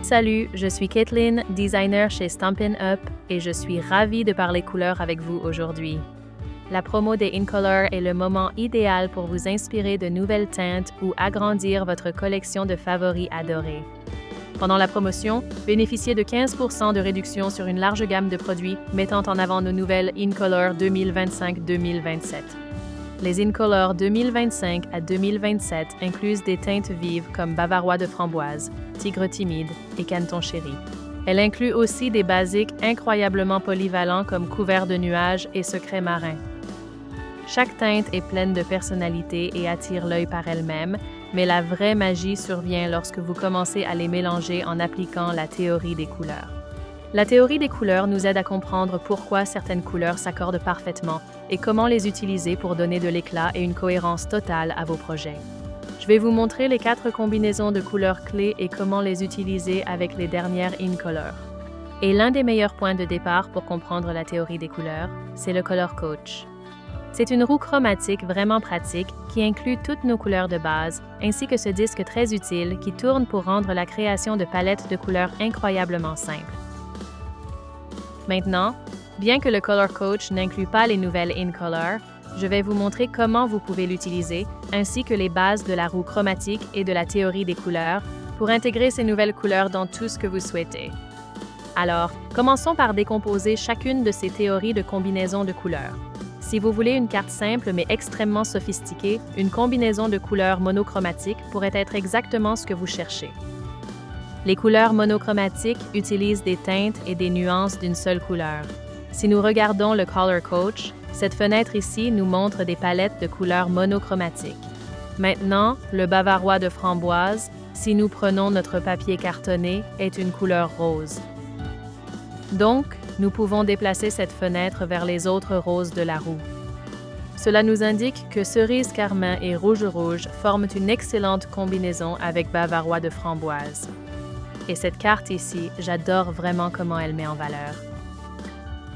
Salut, je suis Caitlin, designer chez Stampin' Up et je suis ravie de parler couleurs avec vous aujourd'hui. La promo des InColor est le moment idéal pour vous inspirer de nouvelles teintes ou agrandir votre collection de favoris adorés. Pendant la promotion, bénéficiez de 15% de réduction sur une large gamme de produits mettant en avant nos nouvelles InColor 2025-2027. Les InColor 2025 à 2027 inclusent des teintes vives comme Bavarois de framboise, Tigre timide et Canton chéri. Elle inclut aussi des basiques incroyablement polyvalents comme Couvert de nuages et Secret marin. Chaque teinte est pleine de personnalité et attire l'œil par elle-même, mais la vraie magie survient lorsque vous commencez à les mélanger en appliquant la théorie des couleurs. La théorie des couleurs nous aide à comprendre pourquoi certaines couleurs s'accordent parfaitement et comment les utiliser pour donner de l'éclat et une cohérence totale à vos projets. Je vais vous montrer les 4 combinaisons de couleurs clés et comment les utiliser avec les dernières InColor. Et l'un des meilleurs points de départ pour comprendre la théorie des couleurs, c'est le Color Coach. C'est une roue chromatique vraiment pratique qui inclut toutes nos couleurs de base, ainsi que ce disque très utile qui tourne pour rendre la création de palettes de couleurs incroyablement simple. Maintenant, bien que le Color Coach n'inclut pas les nouvelles InColor, je vais vous montrer comment vous pouvez l'utiliser, ainsi que les bases de la roue chromatique et de la théorie des couleurs, pour intégrer ces nouvelles couleurs dans tout ce que vous souhaitez. Alors, commençons par décomposer chacune de ces théories de combinaison de couleurs. Si vous voulez une carte simple mais extrêmement sophistiquée, une combinaison de couleurs monochromatiques pourrait être exactement ce que vous cherchez. Les couleurs monochromatiques utilisent des teintes et des nuances d'une seule couleur. Si nous regardons le Color Coach, cette fenêtre ici nous montre des palettes de couleurs monochromatiques. Maintenant, le Bavarois de framboise, si nous prenons notre papier cartonné, est une couleur rose. Donc, nous pouvons déplacer cette fenêtre vers les autres roses de la roue. Cela nous indique que cerise carmin et rouge forment une excellente combinaison avec Bavarois de framboise. Et cette carte ici, j'adore vraiment comment elle met en valeur.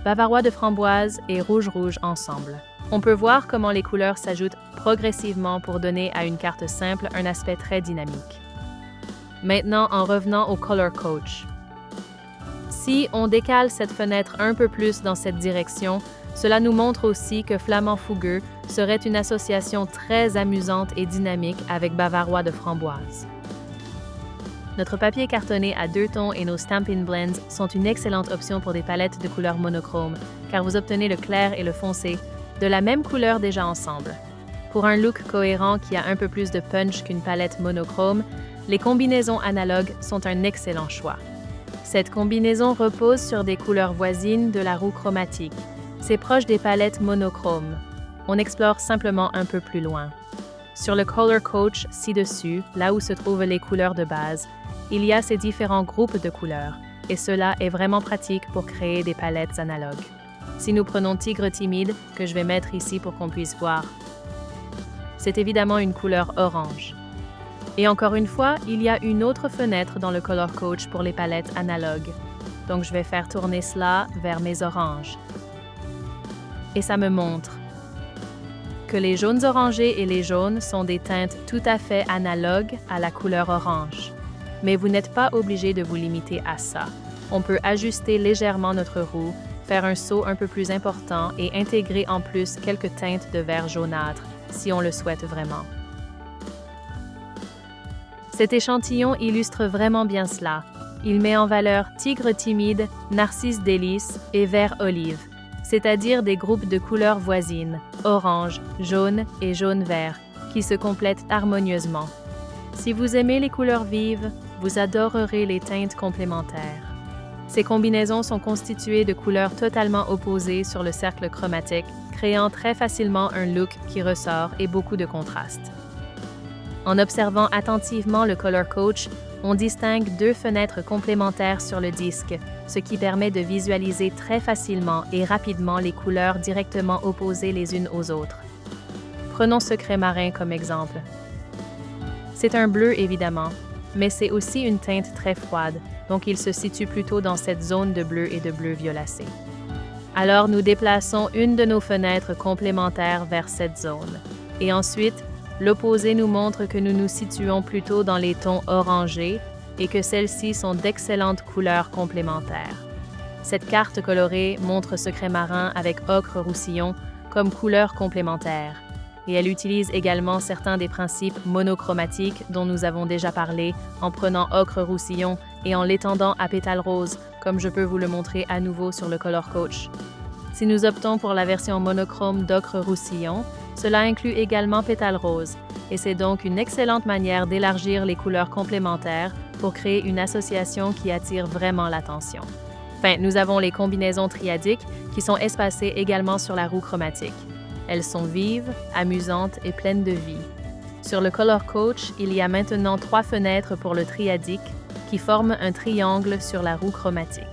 Bavarois de framboise et rouge ensemble. On peut voir comment les couleurs s'ajoutent progressivement pour donner à une carte simple un aspect très dynamique. Maintenant, en revenant au Color Coach. Si on décale cette fenêtre un peu plus dans cette direction, cela nous montre aussi que Flamand fougueux serait une association très amusante et dynamique avec Bavarois de framboise. Notre papier cartonné à 2 tons et nos Stampin' Blends sont une excellente option pour des palettes de couleurs monochromes, car vous obtenez le clair et le foncé, de la même couleur déjà ensemble. Pour un look cohérent qui a un peu plus de punch qu'une palette monochrome, les combinaisons analogues sont un excellent choix. Cette combinaison repose sur des couleurs voisines de la roue chromatique. C'est proche des palettes monochromes. On explore simplement un peu plus loin. Sur le Color Coach ci-dessus, là où se trouvent les couleurs de base, il y a ces différents groupes de couleurs, et cela est vraiment pratique pour créer des palettes analogues. Si nous prenons Tigre timide, que je vais mettre ici pour qu'on puisse voir, c'est évidemment une couleur orange. Et encore une fois, il y a une autre fenêtre dans le Color Coach pour les palettes analogues. Donc je vais faire tourner cela vers mes oranges. Et ça me montre que les jaunes orangés et les jaunes sont des teintes tout à fait analogues à la couleur orange. Mais vous n'êtes pas obligé de vous limiter à ça. On peut ajuster légèrement notre roue, faire un saut un peu plus important et intégrer en plus quelques teintes de vert jaunâtre, si on le souhaite vraiment. Cet échantillon illustre vraiment bien cela. Il met en valeur Tigre timide, Narcisse délice et Vert olive, c'est-à-dire des groupes de couleurs voisines, orange, jaune et jaune-vert, qui se complètent harmonieusement. Si vous aimez les couleurs vives, vous adorerez les teintes complémentaires. Ces combinaisons sont constituées de couleurs totalement opposées sur le cercle chromatique, créant très facilement un look qui ressort et beaucoup de contraste. En observant attentivement le Color Coach, on distingue 2 fenêtres complémentaires sur le disque, ce qui permet de visualiser très facilement et rapidement les couleurs directement opposées les unes aux autres. Prenons Secret marin comme exemple. C'est un bleu évidemment, mais c'est aussi une teinte très froide, donc il se situe plutôt dans cette zone de bleu et de bleu violacé. Alors nous déplaçons une de nos fenêtres complémentaires vers cette zone. Et ensuite, l'opposé nous montre que nous nous situons plutôt dans les tons orangés, et que celles-ci sont d'excellentes couleurs complémentaires. Cette carte colorée montre Secret Marin avec ocre roussillon comme couleur complémentaire, et elle utilise également certains des principes monochromatiques dont nous avons déjà parlé en prenant ocre roussillon et en l'étendant à pétales roses, comme je peux vous le montrer à nouveau sur le Color Coach. Si nous optons pour la version monochrome d'ocre roussillon, cela inclut également pétales roses, et c'est donc une excellente manière d'élargir les couleurs complémentaires pour créer une association qui attire vraiment l'attention. Enfin, nous avons les combinaisons triadiques qui sont espacées également sur la roue chromatique. Elles sont vives, amusantes et pleines de vie. Sur le Color Coach, il y a maintenant 3 fenêtres pour le triadique qui forment un triangle sur la roue chromatique.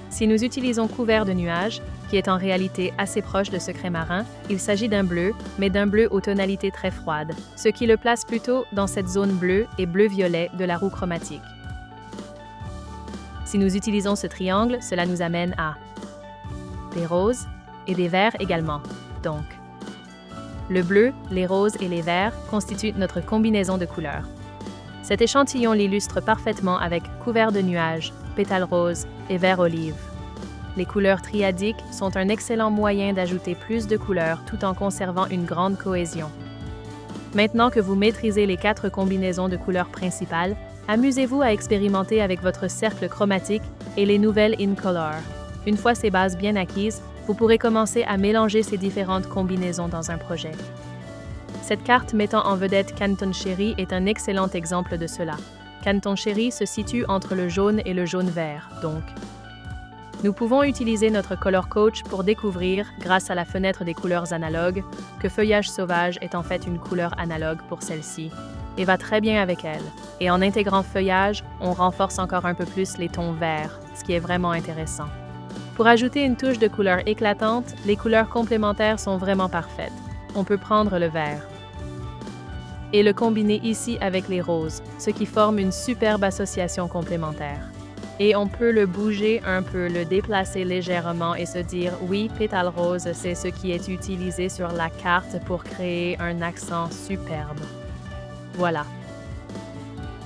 Si nous utilisons Couvert de nuages, qui est en réalité assez proche de Secret Marin, il s'agit d'un bleu, mais d'un bleu aux tonalités très froides, ce qui le place plutôt dans cette zone bleue et bleu-violet de la roue chromatique. Si nous utilisons ce triangle, cela nous amène à des roses et des verts également. Donc, le bleu, les roses et les verts constituent notre combinaison de couleurs. Cet échantillon l'illustre parfaitement avec Couvert de nuages, pétales roses et vert olive. Les couleurs triadiques sont un excellent moyen d'ajouter plus de couleurs tout en conservant une grande cohésion. Maintenant que vous maîtrisez les 4 combinaisons de couleurs principales, amusez-vous à expérimenter avec votre cercle chromatique et les nouvelles InColor. Une fois ces bases bien acquises, vous pourrez commencer à mélanger ces différentes combinaisons dans un projet. Cette carte mettant en vedette Canton Cherry est un excellent exemple de cela. Canton Cherry se situe entre le jaune et le jaune-vert, donc. Nous pouvons utiliser notre Color Coach pour découvrir, grâce à la fenêtre des couleurs analogues, que Feuillage sauvage est en fait une couleur analogue pour celle-ci, et va très bien avec elle. Et en intégrant Feuillage, on renforce encore un peu plus les tons verts, ce qui est vraiment intéressant. Pour ajouter une touche de couleur éclatante, les couleurs complémentaires sont vraiment parfaites. On peut prendre le vert et le combiner ici avec les roses, ce qui forme une superbe association complémentaire. Et on peut le bouger un peu, le déplacer légèrement et se dire « Oui, pétale rose, c'est ce qui est utilisé sur la carte pour créer un accent superbe. » Voilà.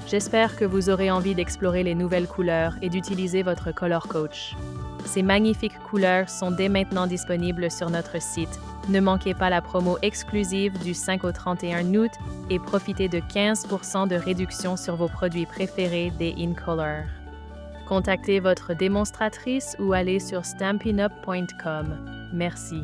J'espère que vous aurez envie d'explorer les nouvelles couleurs et d'utiliser votre Color Coach. Ces magnifiques couleurs sont dès maintenant disponibles sur notre site. Ne manquez pas la promo exclusive du 5 au 31 août et profitez de 15% de réduction sur vos produits préférés des InColor. Contactez votre démonstratrice ou allez sur stampinup.com. Merci.